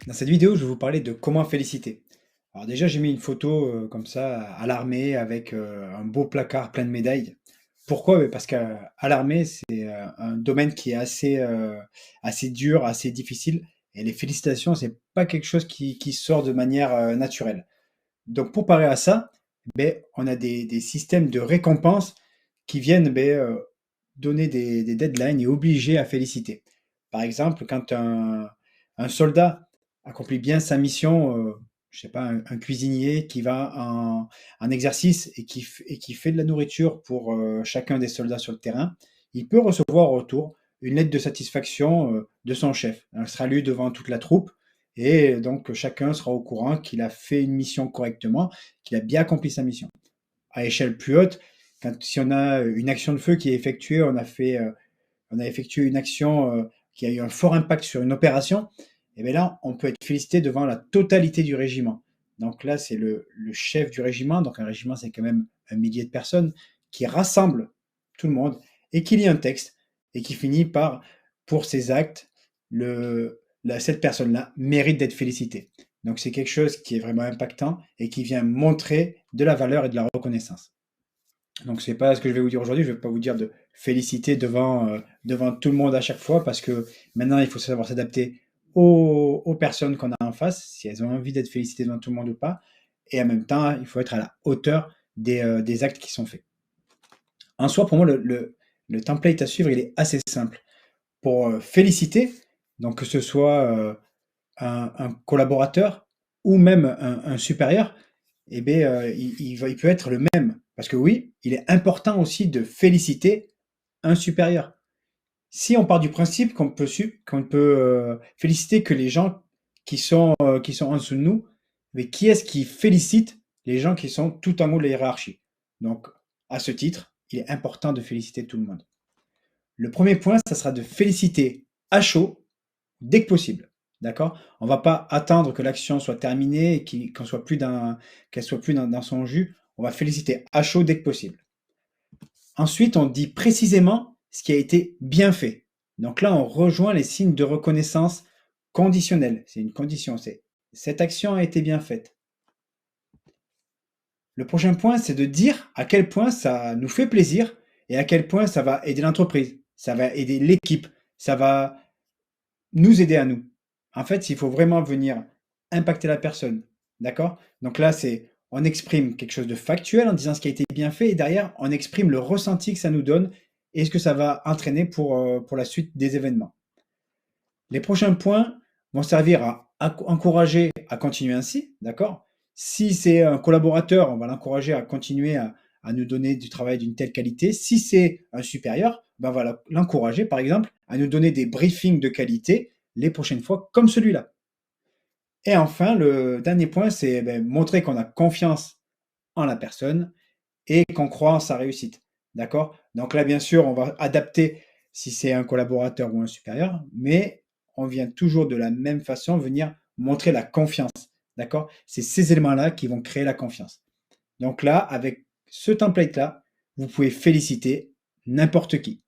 Dans cette vidéo, je vais vous parler de comment féliciter. Alors déjà, j'ai mis une photo comme ça à l'armée avec un beau placard plein de médailles. Pourquoi? Parce qu'à l'armée, c'est un domaine qui est assez dur, assez difficile. Et les félicitations, c'est pas quelque chose qui sort de manière naturelle. Donc pour parer à ça, on a des systèmes de récompense qui viennent donner des deadlines et obliger à féliciter. Par exemple, quand un soldat accomplit bien sa mission, je sais pas, un cuisinier qui va en exercice et qui fait de la nourriture pour chacun des soldats sur le terrain, il peut recevoir au retour une lettre de satisfaction de son chef. Elle sera lue devant toute la troupe et donc chacun sera au courant qu'il a fait une mission correctement, qu'il a bien accompli sa mission. À échelle plus haute, si on a une action de feu qui est effectuée, on a effectué une action qui a eu un fort impact sur une opération, et bien là, on peut être félicité devant la totalité du régiment. Donc là, c'est le chef du régiment, donc un régiment, c'est quand même un millier de personnes, qui rassemble tout le monde et qui lit un texte et qui finit par, pour ses actes, cette personne-là mérite d'être félicitée. Donc c'est quelque chose qui est vraiment impactant et qui vient montrer de la valeur et de la reconnaissance. Donc c'est pas ce que je vais vous dire aujourd'hui, je vais pas vous dire de féliciter devant tout le monde à chaque fois parce que maintenant il faut savoir s'adapter aux personnes qu'on a en face, si elles ont envie d'être félicitées devant tout le monde ou pas, et en même temps il faut être à la hauteur des actes qui sont faits. En soi, pour moi, le template à suivre, il est assez simple. Pour féliciter, donc que ce soit un collaborateur ou même un supérieur, il peut être le même. Parce que oui, il est important aussi de féliciter un supérieur. Si on part du principe qu'on peut féliciter que les gens qui sont en dessous de nous, mais qui est-ce qui félicite les gens qui sont tout en haut de la hiérarchie? Donc, à ce titre, il est important de féliciter tout le monde. Le premier point, ça sera de féliciter à chaud dès que possible. D'accord? On ne va pas attendre que l'action soit terminée et qu'elle soit plus dans son jus. On va féliciter à chaud dès que possible. Ensuite, on dit précisément ce qui a été bien fait. Donc là, on rejoint les signes de reconnaissance conditionnelle. C'est une condition, c'est cette action a été bien faite. Le prochain point, c'est de dire à quel point ça nous fait plaisir et à quel point ça va aider l'entreprise, ça va aider l'équipe, ça va nous aider à nous. En fait, il faut vraiment venir impacter la personne. D'accord? Donc là, on exprime quelque chose de factuel en disant ce qui a été bien fait et derrière, on exprime le ressenti que ça nous donne et ce que ça va entraîner pour la suite des événements. Les prochains points vont servir à encourager à continuer ainsi. D'accord? Si c'est un collaborateur, on va l'encourager à continuer à nous donner du travail d'une telle qualité. Si c'est un supérieur, ben on va l'encourager, par exemple, à nous donner des briefings de qualité les prochaines fois, comme celui-là. Et enfin, le dernier point, c'est montrer qu'on a confiance en la personne et qu'on croit en sa réussite. D'accord? Donc là, bien sûr, on va adapter si c'est un collaborateur ou un supérieur, mais on vient toujours de la même façon venir montrer la confiance. D'accord? C'est ces éléments-là qui vont créer la confiance. Donc là, avec ce template-là, vous pouvez féliciter n'importe qui.